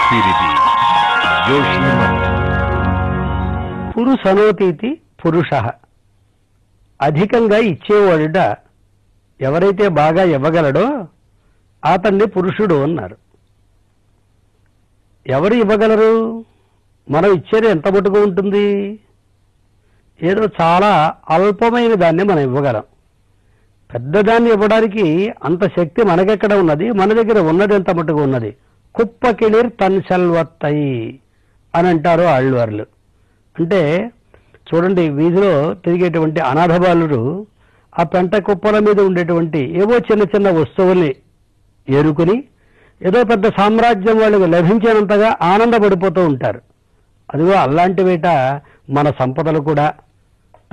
తిరుప్పిరిది జోషిమఠ్. పురుషనోతీతి పురుష, అధికంగా ఇచ్చేవాడుట ఎవరైతే బాగా ఇవ్వగలడో అతన్ని పురుషుడు అన్నారు. ఎవరు ఇవ్వగలరు? మనం ఇచ్చేది ఎంత మటుకు ఉంటుంది? ఏదో చాలా అల్పమైన దాన్ని మనం ఇవ్వగలం. పెద్దదాన్ని ఇవ్వడానికి అంత శక్తి మనకెక్కడ ఉన్నది? మన దగ్గర ఉన్నది ఎంత మటుకు ఉన్నది? కుప్పకిళిర్ తన్సల్వత్తై అని అంటారు ఆళ్వార్లు. అంటే చూడండి, వీధిలో తిరిగేటువంటి అనాథ బాలురు ఆ పెంట కుప్పల మీద ఉండేటువంటి ఏవో చిన్న చిన్న వస్తువుల్ని ఏరుకుని ఏదో పెద్ద సామ్రాజ్యం వాళ్ళకి లభించినంతగా ఆనందపడిపోతూ ఉంటారు. అదిగో అలాంటివేట మన సంపదలు కూడా.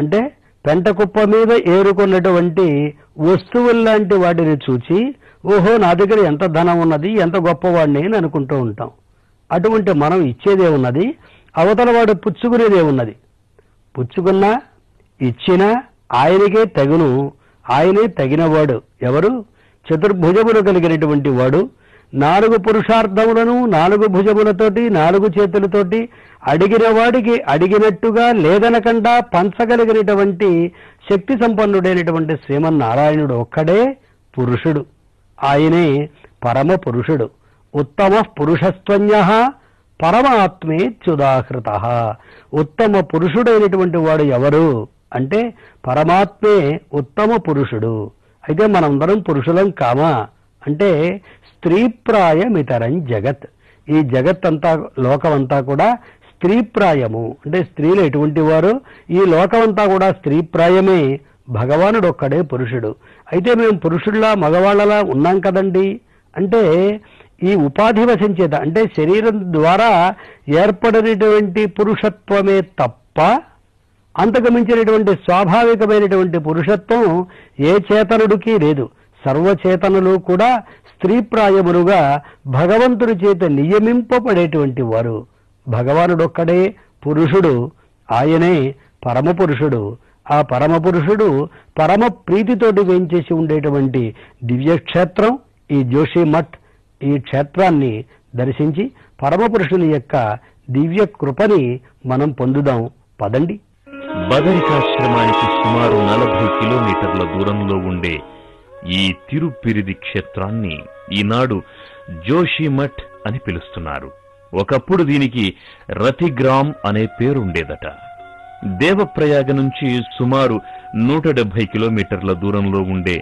అంటే పెంట కుప్ప మీద ఏరుకున్నటువంటి వస్తువుల్లాంటి వాటిని చూచి ఓహో నా దగ్గర ఎంత ధనం ఉన్నది, ఎంత గొప్పవాడిని అని అనుకుంటూ ఉంటాం. అటువంటి మనం ఇచ్చేదే ఉన్నది, అవతల వాడు పుచ్చుకునేదే ఉన్నది. పుచ్చుకున్నా ఇచ్చినా ఆయనకే తగును, ఆయనే తగినవాడు. ఎవరు? చతుర్భుజములు కలిగినటువంటి వాడు, 4 పురుషార్థములను 4 భుజములతోటి 4 చేతులతోటి అడిగిన వాడికి అడిగినట్టుగా లేదనకుండా పంచగలిగినటువంటి శక్తి సంపన్నుడైనటువంటి శ్రీమన్నారాయణుడు ఒక్కడే పురుషుడు. ఆయనే పరమ పురుషుడు. ఉత్తమ పురుషస్త్వన్యః పరమాత్మేత్యుదాహృత. ఉత్తమ పురుషుడైనటువంటి వాడు ఎవరు అంటే పరమాత్మే ఉత్తమ పురుషుడు. అయితే మనందరం పురుషులం కామా అంటే స్త్రీప్రాయమితరం జగత్. ఈ జగత్తంతా లోకమంతా కూడా స్త్రీప్రాయము. అంటే స్త్రీలు ఎటువంటి వారు? ఈ లోకమంతా కూడా స్త్రీప్రాయమే. భగవానుడు ఒక్కడే పురుషుడు. అయితే మేము పురుషుల్లా మగవాళ్లలా ఉన్నాం కదండి అంటే ఈ ఉపాధి వశం చేత, అంటే శరీరం ద్వారా ఏర్పడినటువంటి పురుషత్వమే తప్ప అంతకు మించినటువంటి స్వాభావికమైనటువంటి పురుషత్వం ఏ చేతనుడికి లేదు. సర్వచేతనులు కూడా స్త్రీప్రాయములుగా భగవంతుడి చేత నియమింపబడేటువంటి వారు. భగవానుడొక్కడే పురుషుడు, ఆయనే పరమపురుషుడు. ఆ పరమపురుషుడు పరమ ప్రీతితోటి వేయించేసి ఉండేటువంటి దివ్యక్షేత్రం ఈ జోషిమఠ్. ఈ క్షేత్రాన్ని దర్శించి పరమపురుషుని యొక్క దివ్య కృపని మనం పొందుదాం. పదండి. బదరికాశ్రమానికి సుమారు 40 కిలోమీటర్ల దూరంలో ఉండే ఈ తిరుప్పిరిది క్షేత్రాన్ని ఈనాడు జోషిమఠ్ అని పిలుస్తున్నారు. ఒకప్పుడు దీనికి రతిగ్రామ్ అనే పేరుండేదట. దేవప్రయాగ నుంచి సుమారు 170 కిలోమీటర్ల దూరంలో ఉండే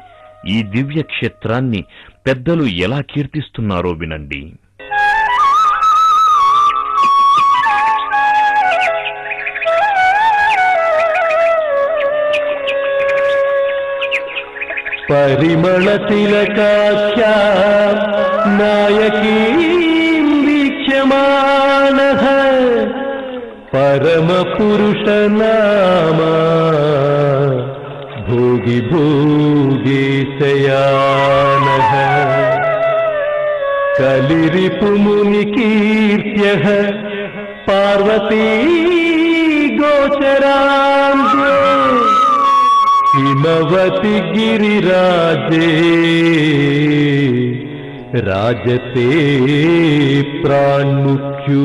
ఈ దివ్య క్షేత్రాన్ని పెద్దలు ఎలా కీర్తిస్తున్నారో వినండి. పరిమళ తిలకాఖ్యా నాయకీం వీక్ష్యమానః పరమ పురుష నామా భోగి భోగి శయానః కలిరిపు ముని కీర్త్యః పార్వతీ గోచరాంతే హిమవతి గిరిరాజే రాజతే ప్రాణ్ముఖ్యూ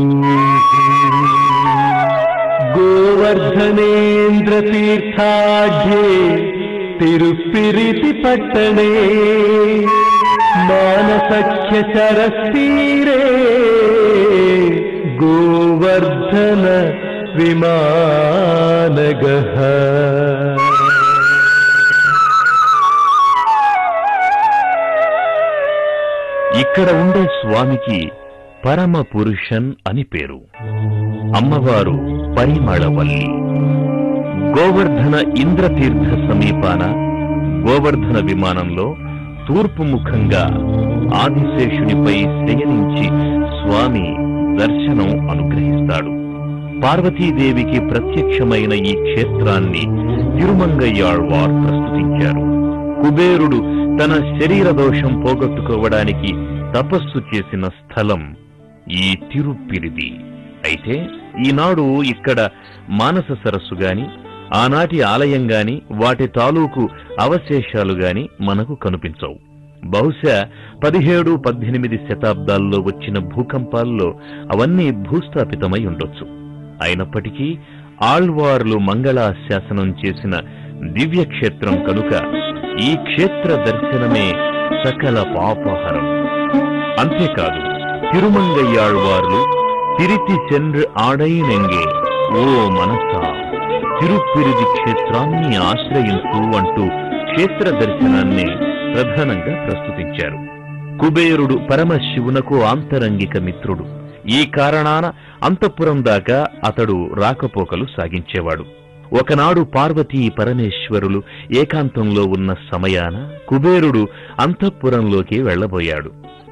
గోవర్ధనేంద్ర తీర్థాఢ్యే తిరుప్పిరితి పట్టణే మానసఖ్య సరస్తీరే గోవర్ధన విమానగః. ఇక్కడ ఉండే స్వామికి పరమ పురుషన్ అని పేరు. అమ్మవారు పరిమళవల్లి. గోవర్ధన ఇంద్రతీర్థ సమీపాన గోవర్ధన విమానంలో తూర్పు ముఖంగా ఆదిశేషునిపై శయనించి స్వామి దర్శనం అనుగ్రహిస్తాడు. పార్వతీదేవికి ప్రత్యక్షమైన ఈ క్షేత్రాన్ని తిరుమంగయ్యాళ్వార్ ప్రస్తుతించారు. కుబేరుడు తన శరీర దోషం పోగొట్టుకోవడానికి తపస్సు చేసిన స్థలం ఈ తిరుప్పిరిది. అయితే ఈనాడు ఇక్కడ మానస సరస్సు గాని, ఆనాటి ఆలయం గాని, వాటి తాలూకు అవశేషాలు గాని మనకు కనిపించవు. బహుశా 17, 18 శతాబ్దాల్లో వచ్చిన భూకంపాల్లో అవన్నీ భూస్థాపితమై ఉండొచ్చు. అయినప్పటికీ ఆళ్వార్లు మంగళాశాసనం చేసిన దివ్యక్షేత్రం కనుక ఈ క్షేత్ర దర్శనమే సకల పాపహరం. అంతేకాదు, తిరుమంగయ్యాళ్వార్లు తిరితి చెండ్రు ఆడైనెంగే ఓ మనసా తిరుప్పిరిది క్షేత్రాన్ని ఆశ్రయించు అంటూ క్షేత్ర దర్శనాన్ని ప్రధానంగా ప్రస్తుతించారు. కుబేరుడు పరమశివునకు ఆంతరంగిక మిత్రుడు. ఈ కారణాన అంతఃపురం దాకా అతడు రాకపోకలు సాగించేవాడు. ఒకనాడు పార్వతీ పరమేశ్వరులు ఏకాంతంలో ఉన్న సమయాన కుబేరుడు అంతఃపురంలోకి వెళ్లబోయాడు.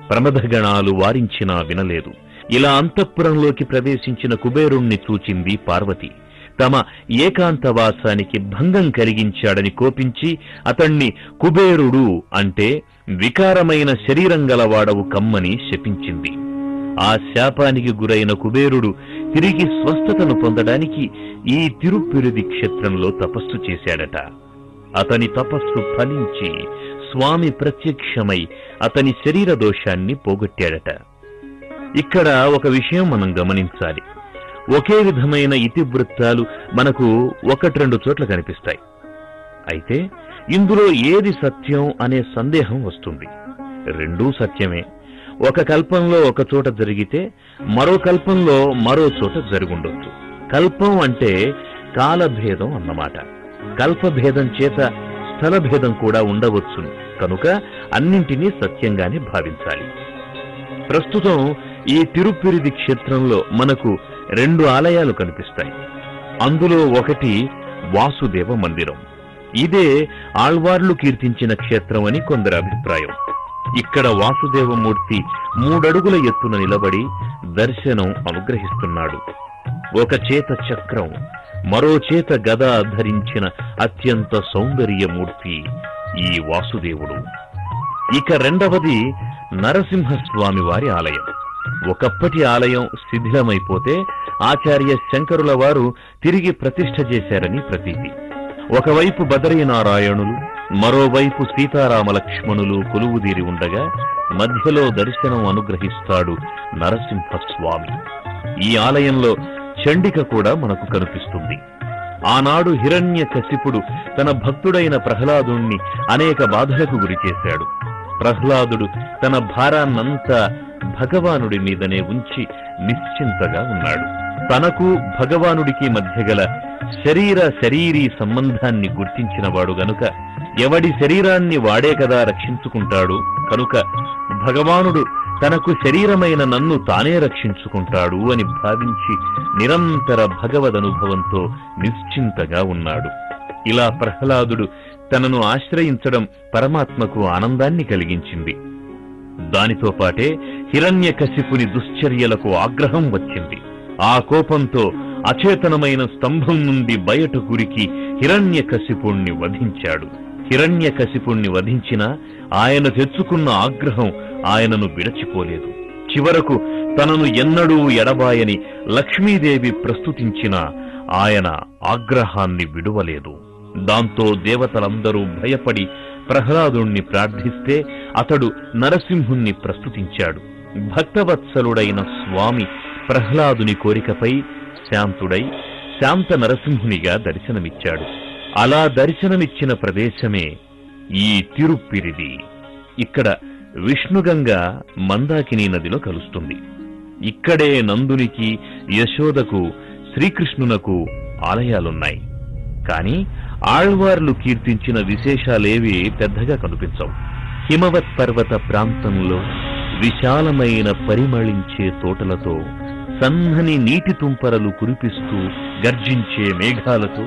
ప్రమథగణాలు వారించినా వినలేదు. ఇలా అంతఃపురంలోకి ప్రవేశించిన కుబేరుణ్ణి చూచింది పార్వతి. తమ ఏకాంతవాసానికి భంగం కలిగించాడని కోపించి అతణ్ణి కుబేరుడు అంటే వికారమైన శరీరం గలవాడవు కమ్మని శపించింది. ఆ శాపానికి గురైన కుబేరుడు తిరిగి స్వస్థతను పొందడానికి ఈ తిరుప్పిరిది క్షేత్రంలో తపస్సు చేశాడట. అతని తపస్సు ఫలించి స్వామి ప్రత్యక్షమై అతని శరీర దోషాన్ని పోగొట్టాడట. ఇక్కడ ఒక విషయం మనం గమనించాలి. ఒకే విధమైన ఇతివృత్తాలు మనకు 1-2 చోట్ల కనిపిస్తాయి. అయితే ఇందులో ఏది సత్యం అనే సందేహం వస్తుంది. రెండూ సత్యమే. ఒక కల్పంలో ఒక చోట జరిగితే మరో కల్పంలో మరో చోట జరుగుండొచ్చు. కల్పం అంటే కాలభేదం అన్నమాట. కల్పభేదం చేత స్థలభేదం కూడా ఉండవచ్చును. కనుక అన్నింటినీ సత్యంగానే భావించాలి. ప్రస్తుతం ఈ తిరుప్పిరిది క్షేత్రంలో మనకు 2 ఆలయాలు కనిపిస్తాయి. అందులో ఒకటి వాసుదేవ మందిరం. ఇదే ఆళ్వార్లు కీర్తించిన క్షేత్రం అని కొందరి అభిప్రాయం. ఇక్కడ వాసుదేవమూర్తి 3 అడుగుల ఎత్తున నిలబడి దర్శనం అనుగ్రహిస్తున్నాడు. ఒక చేత చక్రం, మరో చేత గద ధరించిన అత్యంత సౌందర్యమూర్తి ఈ వాసుదేవుడు. ఇక రెండవది నరసింహస్వామి వారి ఆలయం. ఒకప్పటి ఆలయం శిథిలమైపోతే ఆచార్య శంకరుల వారు తిరిగి ప్రతిష్ఠ చేశారని ప్రతీతి. ఒకవైపు బదరీనారాయణులు, మరోవైపు సీతారామ లక్ష్మణులు కొలువుదీరి ఉండగా మధ్యలో దర్శనం అనుగ్రహిస్తాడు నరసింహస్వామి. ఈ ఆలయంలో చండిక కూడా మనకు కనిపిస్తుంది. ఆనాడు హిరణ్యకశిపుడు తన భక్తుడైన ప్రహ్లాదుణ్ణి అనేక బాధలకు గురిచేశాడు. ప్రహ్లాదుడు తన భారాన్నంతా భగవానుడి మీదనే ఉంచి నిశ్చింతగా ఉన్నాడు. తనకు భగవానుడికి మధ్య గల శరీరీ సంబంధాన్ని గుర్తించినవాడు గనుక ఎవడి శరీరాన్ని వాడే కదా రక్షించుకుంటాడు. కనుక భగవానుడు తనకు శరీరమైన నన్ను తానే రక్షించుకుంటాడు అని భావించి నిరంతర భగవదనుభవంతో నిశ్చింతగా ఉన్నాడు. ఇలా ప్రహ్లాదుడు తనను ఆశ్రయించడం పరమాత్మకు ఆనందాన్ని కలిగించింది. దానితో పాటే హిరణ్యకశిపుని దుశ్చర్యలకు ఆగ్రహం వచ్చింది. ఆ కోపంతో అచేతనమైన స్తంభం నుండి బయట గురికి హిరణ్యకశిపుణ్ణి వధించాడు. హిరణ్యకశిపుణ్ణి వధించినా ఆయన తెచ్చుకున్న ఆగ్రహం ఆయనను విడచిపోలేదు. చివరకు తనను ఎన్నడూ ఎడబాయని లక్ష్మీదేవి ప్రస్తుతించినా ఆయన ఆగ్రహాన్ని విడువలేదు. దాంతో దేవతలందరూ భయపడి ప్రహ్లాదుణ్ణి ప్రార్థిస్తే అతడు నరసింహుణ్ణి ప్రస్తుతించాడు. భక్తవత్సలుడైన స్వామి ప్రహ్లాదుని కోరికపై శాంతుడై శాంత నరసింహునిగా దర్శనమిచ్చాడు. అలా దర్శనమిచ్చిన ప్రదేశమే ఈ తిరుప్పిరిది. ఇక్కడ విష్ణుగంగ మందాకిని నదిలో కలుస్తుంది. ఇక్కడే నందునికి, యశోదకు, శ్రీకృష్ణునకు ఆలయాలున్నాయి. కాని ఆళ్వార్లు కీర్తించిన విశేషాలేవి పెద్దగా కనిపించవు. హిమవత్ పర్వత ప్రాంతంలో విశాలమైన పరిమళించే తోటలతో, సన్నని నీటి తుంపరలు కురిపిస్తూ గర్జించే మేఘాలతో,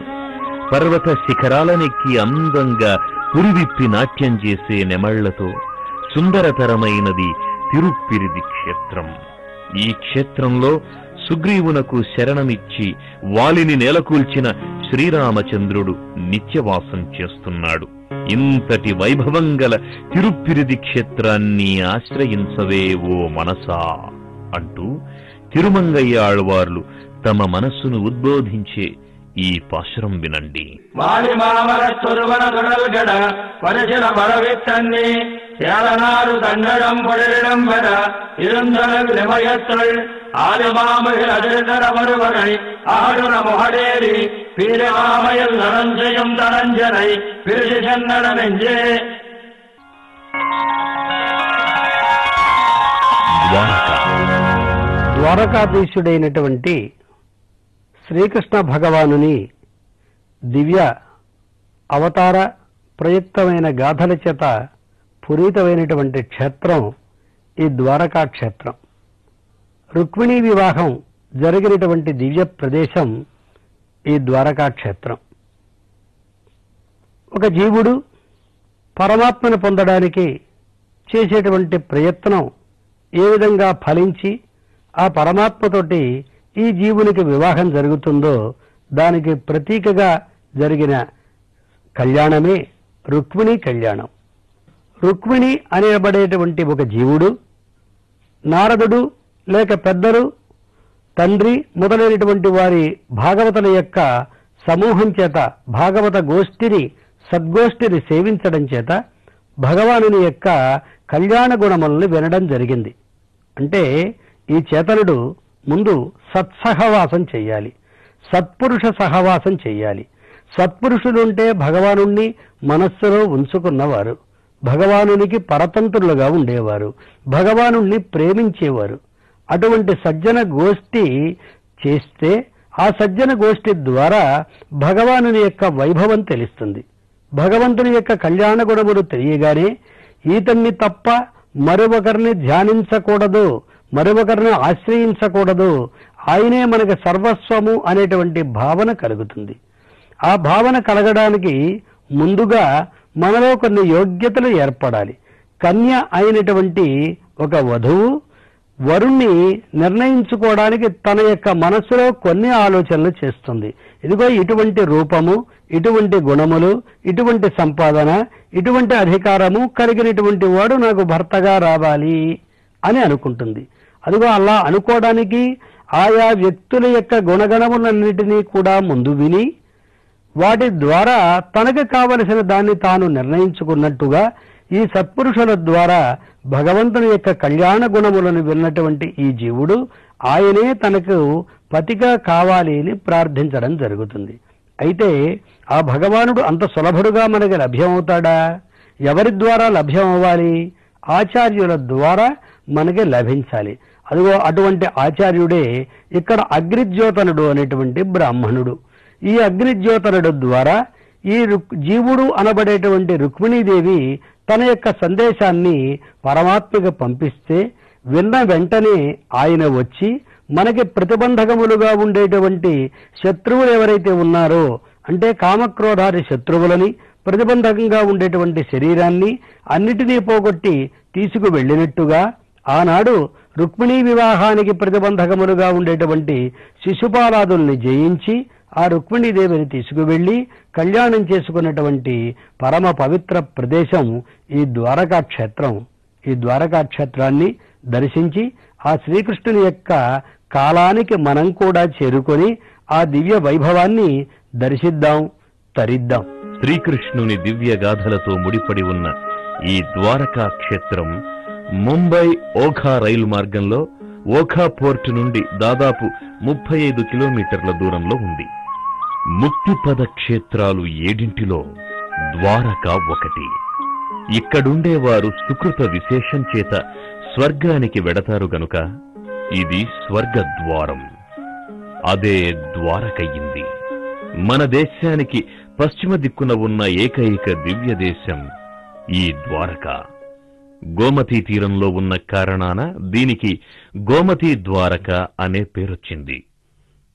పర్వత శిఖరాలనెక్కి అందంగా పురివిప్పి నాట్యం చేసే నెమళ్లతో సుందరతరమైనది తిరుప్పిరిది క్షేత్రం. ఈ క్షేత్రంలో సుగ్రీవునకు శరణమిచ్చి వాలిని నేలకూల్చిన శ్రీరామచంద్రుడు నిత్యవాసం చేస్తున్నాడు. ఇంతటి వైభవం గల తిరుప్పిరిది క్షేత్రాన్ని ఆశ్రయించవే ఓ మనసా అంటూ తిరుమంగయ్య ఆళ్వార్లు తమ మనస్సును ఉద్బోధించే ఈ పాశురం వినండి. వాలిమామరొరువన తుడల్గడ పరిచిన పరవిత్తన్ని சேலனாறு தன்னடம் பொழிலிடம் பெற இருந்தளவு நிமயத்துள் ஆலிமாமையில் அதிர்ந்தர வருவனை ஆடுன முகடேறி பீரமாமையில் நரஞ்செய்யும் தரஞ்சனை பிரிசி சென்னட நெஞ்சே. ద్వారకాధీశుడైనటువంటి శ్రీకృష్ణ భగవానుని దివ్య అవతార ప్రయుక్తమైన గాథల చేత పురీతమైనటువంటి క్షేత్రం ఈ ద్వారకా క్షేత్రం. రుక్మిణీ వివాహం జరిగినటువంటి దివ్య ప్రదేశం ఈ ద్వారకా క్షేత్రం. ఒక జీవుడు పరమాత్మను పొందడానికి చేసేటువంటి ప్రయత్నం ఏ విధంగా ఫలించి ఆ పరమాత్మతోటి ఈ జీవునికి వివాహం జరుగుతుందో దానికి ప్రతీకగా జరిగిన కళ్యాణమే రుక్మిణీ కళ్యాణం. రుక్మిణి అనేబడేటువంటి ఒక జీవుడు నారదుడు లేక పెద్దలు తండ్రి మొదలైనటువంటి వారి భాగవతుల యొక్క సమూహం చేత భాగవత గోష్ఠిని సద్గోష్ఠిని సేవించడం చేత భగవానుని యొక్క కళ్యాణ గుణములను వినడం జరిగింది. అంటే ఈ చేతనుడు ముందు సత్సహవాసం చెయ్యాలి, సత్పురుష సహవాసం చెయ్యాలి. సత్పురుషులుంటే భగవానుణ్ణి మనస్సులో ఉంచుకున్నవారు, భగవానునికి పరతంత్రులుగా ఉండేవారు, భగవానుణ్ణి ప్రేమించేవారు. అటువంటి సజ్జన గోష్ఠి చేస్తే ఆ సజ్జన గోష్ఠి ద్వారా భగవానుని యొక్క వైభవం తెలుస్తుంది. భగవంతుని యొక్క కళ్యాణ గుణములు తెలియగానే ఈతన్ని తప్ప మరొకరిని ధ్యానించకూడదు, మరొకరిని ఆశ్రయించకూడదు, ఆయనే మనకి సర్వస్వము అనేటువంటి భావన కలుగుతుంది. ఆ భావన కలగడానికి ముందుగా మనలో కొన్ని యోగ్యతలు ఏర్పడాలి. కన్య అయినటువంటి ఒక వధువు వరుణ్ణి నిర్ణయించుకోవడానికి తన యొక్క మనస్సులో కొన్ని ఆలోచనలు చేస్తుంది. ఇదిగో ఇటువంటి రూపము, ఇటువంటి గుణములు, ఇటువంటి సంపాదన, ఇటువంటి అధికారము కలిగినటువంటి వాడు నాకు భర్తగా రావాలి అని అనుకుంటుంది. అదిగో అలా అనుకోవడానికి ఆయా వ్యక్తుల యొక్క గుణగణములన్నిటినీ కూడా ముందు విని వాటి ద్వారా తనకు కావలసిన దాన్ని తాను నిర్ణయించుకున్నట్టుగా ఈ సత్పురుషుల ద్వారా భగవంతుని యొక్క కళ్యాణ గుణములను విన్నటువంటి ఈ జీవుడు ఆయనే తనకు పతిగా కావాలి అని ప్రార్థించడం జరుగుతుంది. అయితే ఆ భగవానుడు అంత సులభుడుగా మనకి లభ్యమవుతాడా? ఎవరి ద్వారా లభ్యం అవ్వాలి? ఆచార్యుల ద్వారా మనకి లభించాలి. అదిగో అటువంటి ఆచార్యుడే ఇక్కడ అగ్నిజ్యోతనుడు అనేటువంటి బ్రాహ్మణుడు. ఈ అగ్నిజ్యోతనుడు ద్వారా ఈ జీవుడు అనబడేటువంటి రుక్మిణీదేవి తన యొక్క సందేశాన్ని పరమాత్మకు పంపిస్తే విన్న వెంటనే ఆయన వచ్చి మనకి ప్రతిబంధకములుగా ఉండేటువంటి శత్రువులు ఎవరైతే ఉన్నారో అంటే కామక్రోధాది శత్రువులని ప్రతిబంధకంగా ఉండేటువంటి శరీరాన్ని అన్నిటినీ పోగొట్టి తీసుకువెళ్ళినట్టుగా ఆనాడు రుక్మిణీ వివాహానికి ప్రతిబంధకములుగా ఉండేటువంటి శిశుపాలాదుల్ని జయించి ఆ రుక్మిణీదేవిని తీసుకువెళ్లి కళ్యాణం చేసుకున్నటువంటి పరమ పవిత్ర ప్రదేశం ఈ ద్వారకా క్షేత్రం. ఈ ద్వారకా క్షేత్రాన్ని దర్శించి ఆ శ్రీకృష్ణుని యొక్క కాలానికి మనం కూడా చేరుకొని ఆ దివ్య వైభవాన్ని దర్శిద్దాం, తరిద్దాం. శ్రీకృష్ణుని దివ్య గాథలతో ముడిపడి ఉన్న ఈ ద్వారకా క్షేత్రం ముంబై ఓఖా రైలు మార్గంలో ఓఖా పోర్టు నుండి దాదాపు 35 కిలోమీటర్ల దూరంలో ఉంది. ముక్తిపద క్షేత్రాలు 7 ద్వారకా ఒకటి. ఇక్కడుండేవారు సుకృత విశేషం చేత స్వర్గానికి వెడతారు గనుక ఇది స్వర్గద్వారం. అదే ద్వారకయ్యింది. మన దేశానికి పశ్చిమ దిక్కున ఉన్న ఏకైక దివ్య దేశం ఈ ద్వారక. గోమతీ తీరంలో ఉన్న కారణాన దీనికి గోమతీ ద్వారక అనే పేరొచ్చింది.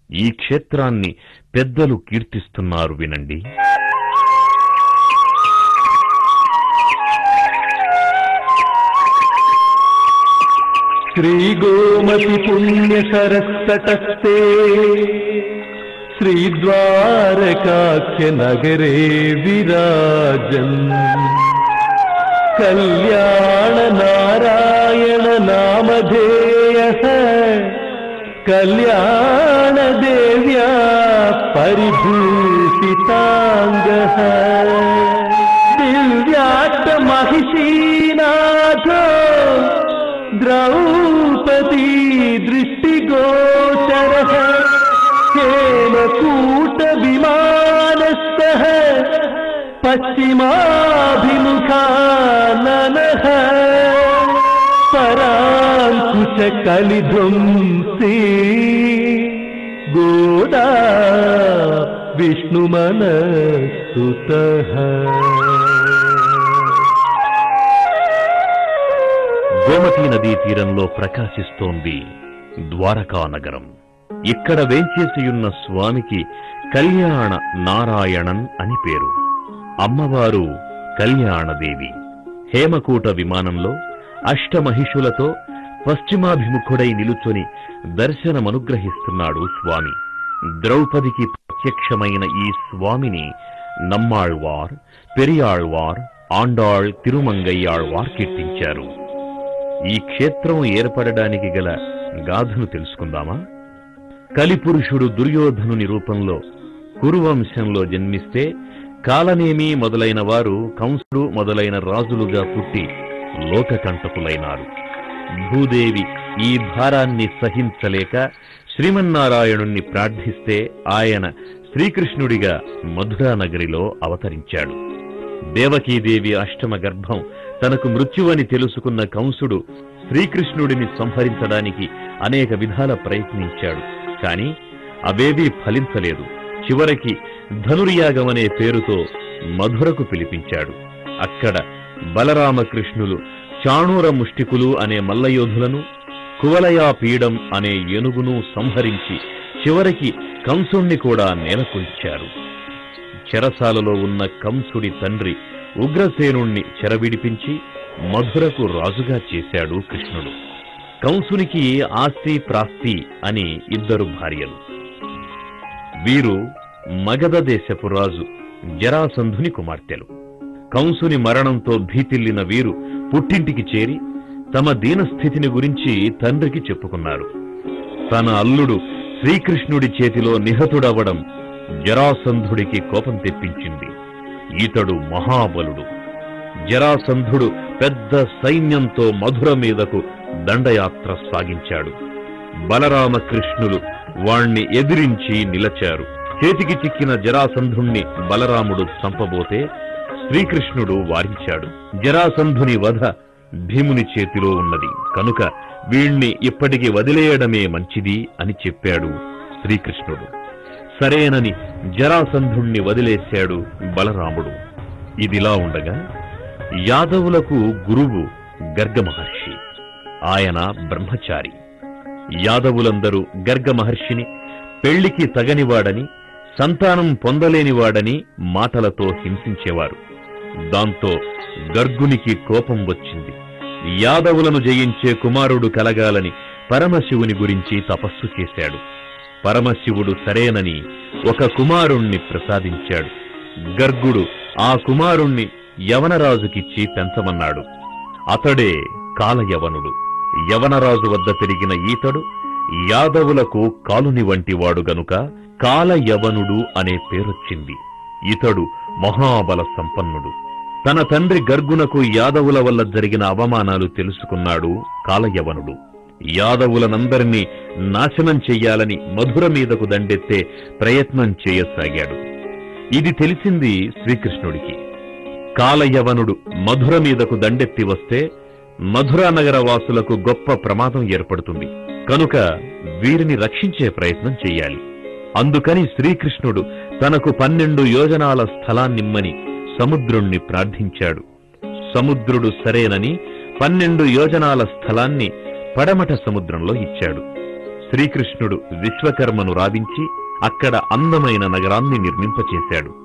ఈ క్షేత్రాన్ని పెద్దలు కీర్తిస్తున్నారు, వినండి. శ్రీగోమతి పుణ్య సరస్తటస్థే శ్రీద్వారకాఖ్య నగరే విరాజన్ కళ్యాణ నారాయణ నామధేయ కళ్యాణ దేవ్యా परिभूषिताङ्गः दिव्याट्ट महिषीनाथो द्रौपदी दृष्टिगोचरः हेमकूट विमानस्थः पश्चिमाभिमुखाननः पराङ्कुश कलिध्वंसी गोदा विष्णुमनस्तुतः। గోమతీ నదీ తీరంలో ప్రకాశిస్తోంది ద్వారకా నగరం. ఇక్కడ వేంచేసియున్న స్వామికి కళ్యాణ నారాయణన్ అని పేరు. అమ్మవారు కళ్యాణదేవి. హేమకూట విమానంలో అష్టమహిషులతో పశ్చిమాభిముఖుడై నిలుచొని దర్శనమనుగ్రహిస్తున్నాడు స్వామి. ద్రౌపదికి ప్రత్యక్షమైన ఈ స్వామిని నమ్మాళ్వార్, పెరియాళ్వార్, ఆండాళ్, తిరుమంగయ్యాళ్వార్ కీర్తించారు. ఈ క్షేత్రం ఏర్పడడానికి గల గాథను తెలుసుకుందామా? కలిపురుషుడు దుర్యోధనుని రూపంలో కురువంశంలో జన్మిస్తే కాలనేమి మొదలైన వారు కంసుడు మొదలైన రాజులుగా పుట్టి లోకకంటకులైనారు. భూదేవి ఈ భారాన్ని సహించలేక శ్రీమన్నారాయణుణ్ణి ప్రార్థిస్తే ఆయన శ్రీకృష్ణుడిగా మధురానగరిలో అవతరించాడు. దేవకీదేవి అష్టమ గర్భం తనకు మృత్యువని తెలుసుకున్న కంసుడు శ్రీకృష్ణుడిని సంహరించడానికి అనేక విధాల ప్రయత్నించాడు. కాని అవేవీ ఫలించలేదు. చివరికి ధనుర్యాగమనే పేరుతో మధురకు పిలిపించాడు. అక్కడ బలరామకృష్ణులు చాణూర ముష్టికులు అనే మల్లయోధులను, కువలయాపీడం అనే ఏనుగును సంహరించి చివరికి కంసుణ్ణి కూడా నేలకొల్చారు. చెరసాలలో ఉన్న కంసుడి తండ్రి ఉగ్రసేనుణ్ణి చెరవిడిపించి మధురకు రాజుగా చేశాడు కృష్ణుడు. కంసునికి ఆస్తి ప్రాస్తి అని ఇద్దరు భార్యలు. వీరు మగధ దేశపు రాజు జరాసంధుని కుమార్తెలు. కంసుని మరణంతో భీతిల్లిన వీరు పుట్టింటికి చేరి తమ దీనస్థితిని గురించి తండ్రికి చెప్పుకున్నారు. తన అల్లుడు శ్రీకృష్ణుడి చేతిలో నిహతుడవడం జరాసంధుడికి కోపం తెప్పించింది. ఈతడు మహాబలుడు. జరాసంధుడు పెద్ద సైన్యంతో మధుర మీదకు దండయాత్ర సాగించాడు. బలరామకృష్ణులు వాణ్ణి ఎదిరించి నిలచారు. చేతికి చిక్కిన జరాసంధుణ్ణి బలరాముడు చంపబోతే శ్రీకృష్ణుడు వారించాడు. జరాసంధుని వధ భీముని చేతిలో ఉన్నది కనుక వీణ్ణి ఇప్పటికి వదిలేయడమే మంచిది అని చెప్పాడు శ్రీకృష్ణుడు. సరేనని జరాసంధుణ్ణి వదిలేశాడు బలరాముడు. ఇదిలా ఉండగా యాదవులకు గురువు గర్గ మహర్షి. ఆయన బ్రహ్మచారి. యాదవులందరూ గర్గ మహర్షిని పెళ్లికి తగనివాడని, సంతానం పొందలేనివాడని మాటలతో హింసించేవారు. దాంతో గర్గునికి కోపం వచ్చింది. యాదవులను జయించే కుమారుడు కలగాలని పరమశివుని గురించి తపస్సు చేశాడు. పరమశివుడు సరేనని ఒక కుమారుణ్ణి ప్రసాదించాడు. గర్గుడు ఆ కుమారుణ్ణి యవనరాజుకిచ్చి పెంచమన్నాడు. అతడే కాలయవనుడు. యవనరాజు వద్ద పెరిగిన ఈతడు యాదవులకు కాలుని వంటివాడు గనుక కాలయవనుడు అనే పేరొచ్చింది. ఇతడు మహాబల సంపన్నుడు. తన తండ్రి గర్గునకు యాదవుల వల్ల జరిగిన అవమానాలు తెలుసుకున్నాడు కాలయవనుడు. యాదవులనందరినీ నాశనం చెయ్యాలని మధుర మీదకు దండెత్తే ప్రయత్నం చేయసాగాడు. ఇది తెలిసింది శ్రీకృష్ణుడికి. కాలయవనుడు మధుర మీదకు దండెత్తి వస్తే మధురానగర వాసులకు గొప్ప ప్రమాదం ఏర్పడుతుంది కనుక వీరిని రక్షించే ప్రయత్నం చెయ్యాలి. అందుకని శ్రీకృష్ణుడు తనకు 12 యోజనాల స్థలాన్నిమ్మని సముద్రుణ్ణి ప్రార్థించాడు. సముద్రుడు సరేనని 12 యోజనాల స్థలాన్ని పడమట సముద్రంలో ఇచ్చాడు. శ్రీకృష్ణుడు విశ్వకర్మను రావించి అక్కడ అందమైన నగరాన్ని నిర్మింపచేశాడు.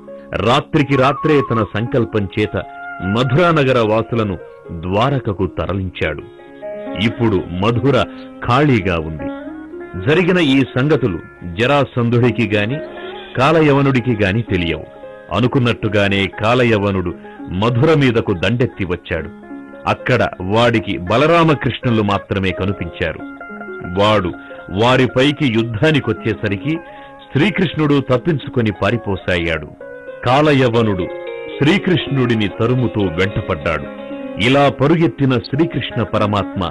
రాత్రికి రాత్రే తన సంకల్పం చేత మధురానగర వాసులను ద్వారకకు తరలించాడు. ఇప్పుడు మధుర ఖాళీగా ఉంది. జరిగిన ఈ సంగతులు జరాసంధుడికి గాని కాలయవనుడికి గాని తెలియవు. అనుకున్నట్టుగానే కాలయవనుడు మధుర మీదకు దండెత్తి వచ్చాడు. అక్కడ వాడికి బలరామకృష్ణులు మాత్రమే కనిపించారు. వాడు వారిపైకి యుద్ధానికొచ్చేసరికి శ్రీకృష్ణుడు తప్పించుకొని పారిపోసాగాడు. కాలయవనుడు శ్రీకృష్ణుడిని తరుముతూ వెంటపడ్డాడు. ఇలా పరుగెత్తిన శ్రీకృష్ణ పరమాత్మ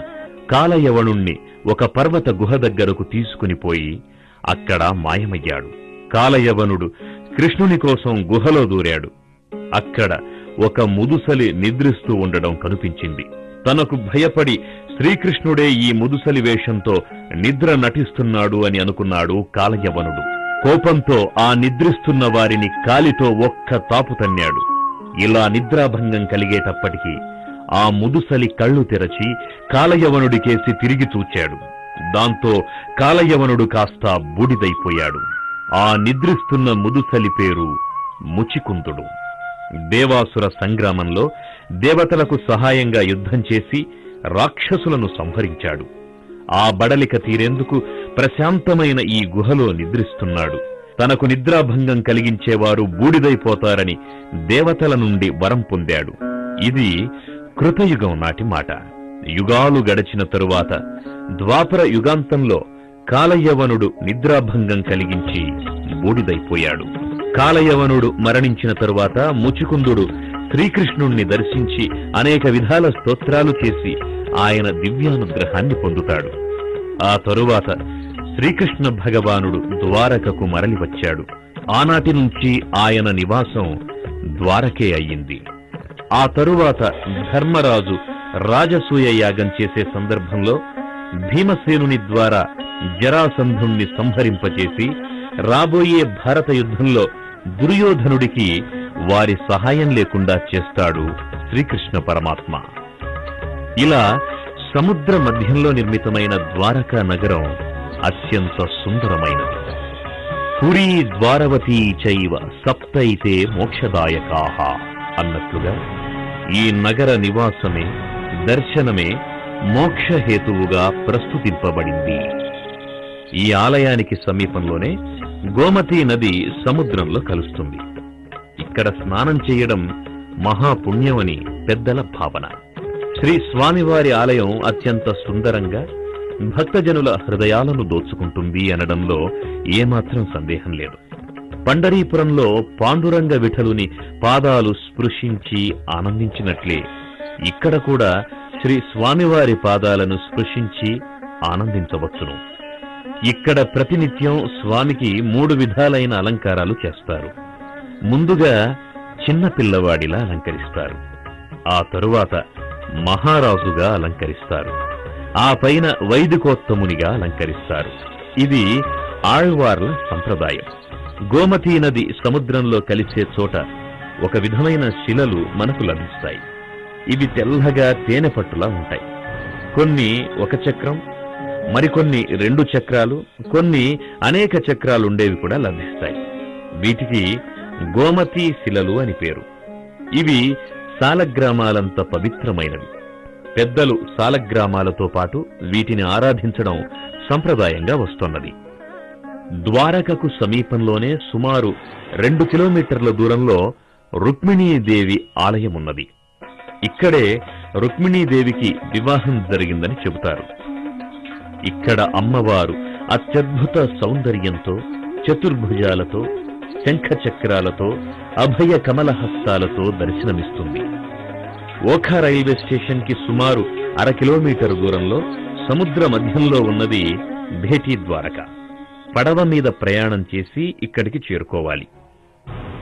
కాలయవనుణ్ణి ఒక పర్వత గుహ దగ్గరకు తీసుకుని పోయి అక్కడ మాయమయ్యాడు. కాలయవనుడు కృష్ణుని కోసం గుహలో దూరాడు. అక్కడ ఒక ముదుసలి నిద్రిస్తూ ఉండడం కనిపించింది. తనకు భయపడి శ్రీకృష్ణుడే ఈ ముదుసలి వేషంతో నిద్ర నటిస్తున్నాడు అని అనుకున్నాడు కాలయవనుడు. కోపంతో ఆ నిద్రిస్తున్న వారిని కాలితో ఒక్క తాపు తన్నాడు. ఇలా నిద్రాభంగం కలిగేటప్పటికీ ఆ ముదుసలి కళ్ళు తెరచి కాలయవనుడికేసి తిరిగి చూచాడు. దాంతో కాలయవనుడు కాస్త బూడిదైపోయాడు. ఆ నిద్రిస్తున్న ముదుసలి పేరు ముచికుందుడు. దేవాసుర సంగ్రామంలో దేవతలకు సహాయంగా యుద్ధం చేసి రాక్షసులను సంహరించాడు. ఆ బడలిక తీరేందుకు ప్రశాంతమైన ఈ గుహలో నిద్రిస్తున్నాడు. తనకు నిద్రాభంగం కలిగించేవారు బూడిదైపోతారని దేవతల నుండి వరం పొందాడు. ఇది కృతయుగం నాటి మాట. యుగాలు గడిచిన తరువాత ద్వాపర యుగాంతంలో కాలయవనుడు నిద్రాభంగం కలిగించి బూడిదైపోయాడు. కాలయవనుడు మరణించిన తరువాత ముచికుందుడు శ్రీకృష్ణుణ్ణి దర్శించి అనేక విధాల స్తోత్రాలు చేసి ఆయన దివ్యానుగ్రహాన్ని పొందుతాడు. ఆ తరువాత శ్రీకృష్ణ భగవానుడు ద్వారకకు మరలి వచ్చాడు. ఆనాటి నుంచి ఆయన నివాసం ద్వారకే అయ్యింది. ఆ తరువాత ధర్మరాజు రాజసూయ యాగం చేసే సందర్భంలో భీమసేనుని ద్వారా జరాసంధుణ్ణి సంహరింపచేసి రాబోయే భారత యుద్ధంలో దుర్యోధనుడికి వారి సహాయం లేకుండా చేస్తాడు శ్రీకృష్ణ పరమాత్మ. ఇలా సముద్ర మధ్యంలో నిర్మితమైన ద్వారకా నగరం అత్యంత సుందరమైనది. పురీ ద్వారవతీ చైవ సప్తైతే మోక్షదాయకాః అన్నట్లుగా ఈ నగర నివాసమే, దర్శనమే మోక్షహేతువుగా ప్రస్తుతింపబడింది. ఈ ఆలయానికి సమీపంలోనే గోమతీ నది సముద్రంలో కలుస్తుంది. ఇక్కడ స్నానం చేయడం మహాపుణ్యమని పెద్దల భావన. శ్రీ స్వామివారి ఆలయం అత్యంత సుందరంగా భక్తజనుల హృదయాలను దోచుకుంటుంది అనడంలో ఏమాత్రం సందేహం లేదు. పండరీపురంలో పాండురంగ విఠలుని పాదాలు స్పృశించి ఆనందించినట్లే ఇక్కడ కూడా శ్రీ స్వామివారి పాదాలను స్పృశించి ఆనందించవచ్చును. ఇక్కడ ప్రతినిత్యం స్వామికి 3 విధాలైన అలంకారాలు చేస్తారు. ముందుగా చిన్న పిల్లవాడిలా అలంకరిస్తారు. ఆ తరువాత మహారాజుగా అలంకరిస్తారు. ఆ పైన వైదికోత్తమునిగా అలంకరిస్తారు. ఇది ఆళ్వార్ల సంప్రదాయం. గోమతీ నది సముద్రంలో కలిసే చోట ఒక విధమైన శిలలు మనకు లభిస్తాయి. ఇవి తెల్లగా తేనె పట్టులా ఉంటాయి. కొన్ని 1 చక్రం, మరికొన్ని 2 చక్రాలు, కొన్ని అనేక చక్రాలుండేవి కూడా లభిస్తాయి. వీటికి గోమతీ శిలలు అని పేరు. ఇవి సాలగ్రామాలంత పవిత్రమైనవి. పెద్దలు సాలగ్రామాలతో పాటు వీటిని ఆరాధించడం సంప్రదాయంగా వస్తున్నది. ద్వారకకు సమీపంలోనే సుమారు 2 కిలోమీటర్ల దూరంలో రుక్మిణీదేవి ఆలయమున్నది. ఇక్కడే రుక్మిణీదేవికి వివాహం జరిగిందని చెబుతారు. ఇక్కడ అమ్మవారు అత్యద్భుత సౌందర్యంతో, చతుర్భుజాలతో, శంఖచక్రాలతో, అభయ కమలహస్తాలతో దర్శనమిస్తుంది. ఓఖా రైల్వే స్టేషన్ కి సుమారు 1/2 కిలోమీటర్ దూరంలో సముద్ర మధ్యంలో ఉన్నది భేటీ ద్వారక. పడవ మీద ప్రయాణం చేసి ఇక్కడికి చేరుకోవాలి.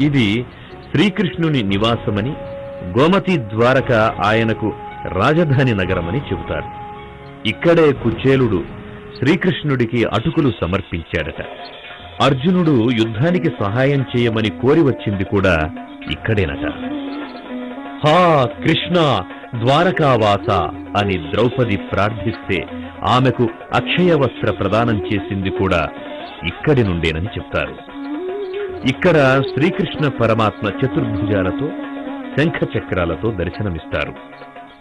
ఇది శ్రీకృష్ణుని నివాసమని, గోమతీ ద్వారక ఆయనకు రాజధాని నగరమని చెబుతారు. ఇక్కడే కుచేలుడు శ్రీకృష్ణుడికి అటుకులు సమర్పించాడట. అర్జునుడు యుద్ధానికి సహాయం చేయమని కోరి వచ్చింది కూడా ఇక్కడేనట. హా కృష్ణ ద్వారకావాస అని ద్రౌపది ప్రార్థిస్తే ఆమెకు అక్షయ వస్త్ర ప్రదానం చేసింది కూడా ఇక్కడి నుండేనని చెప్తారు. ఇక్కడ శ్రీకృష్ణ పరమాత్మ చతుర్భుజాలతో, శంఖ చక్రాలతో దర్శనమిస్తారు.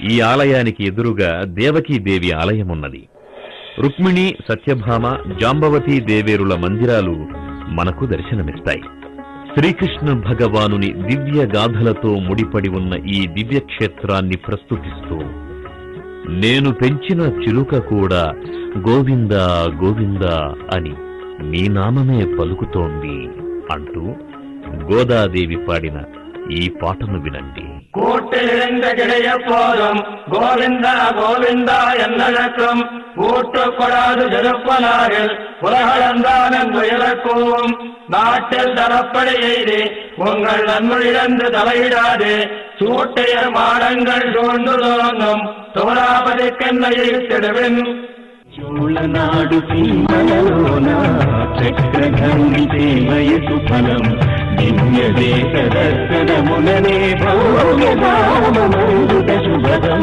ఈ ఆలయానికి ఎదురుగా దేవకీదేవి ఆలయమున్నది. రుక్మిణి, సత్యభామ, జాంబవతీ దేవేరుల మందిరాలు మనకు దర్శనమిస్తాయి. శ్రీకృష్ణ భగవానుని దివ్య గాథలతో ముడిపడి ఉన్న ఈ దివ్యక్షేత్రాన్ని ప్రస్తుతిస్తూ నేను పెంచిన చిలుక కూడా గోవిందా గోవిందా అని నీ నామమే పలుకుతోంది అంటూ గోదాదేవి పాడిన ఈ పాటను వినండి. கூட்டிலிருந்தகிடைய போதும் கோவிந்தா கோவிந்தா என்னழக்கும் கூட்டுக்கொடாது திருப்பனாரில் உலகளந்தான் இழக்கும் நாட்டில் தரப்படி எய்தி உங்கள் நன்மொழிழந்து தலையிடாது சூட்டையர் மாடங்கள் சூழ்ந்து தோன்றும் சோழாபதிக்கென்ன இழுத்திடுவின் చూళనాడు సీమలలోన చక్రగంగితేమయసు ఫలం దివ్య దేశ దర్శనముననే భౌమ్యధామమందుట శుభదం